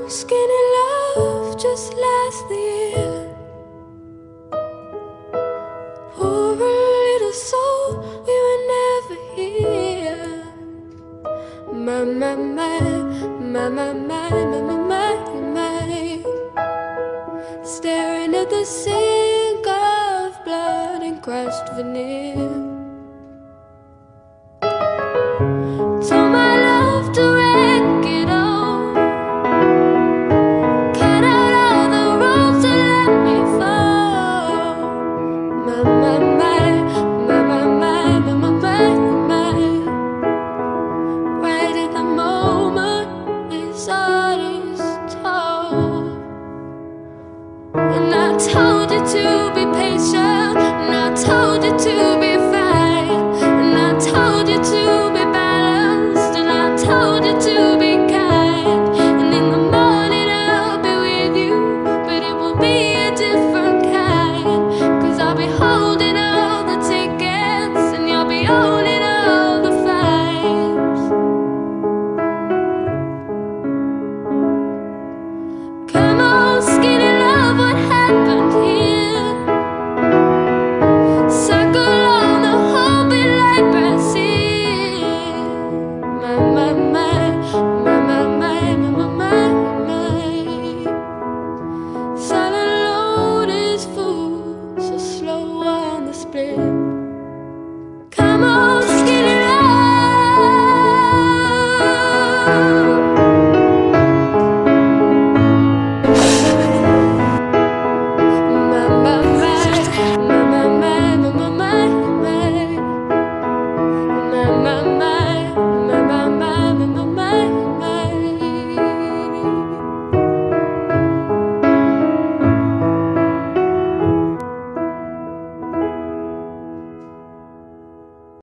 Skinny love just last the year. Poor little soul, we were never here. My, my, my, my, my, my, my, my, my. Staring at the sink of blood and crushed veneer. Told my love to wreck it all. Cut out all the ropes to let me fall. My, my, my, my, my, my, my, my, my, my. Right at the moment his heart is told. And I told you to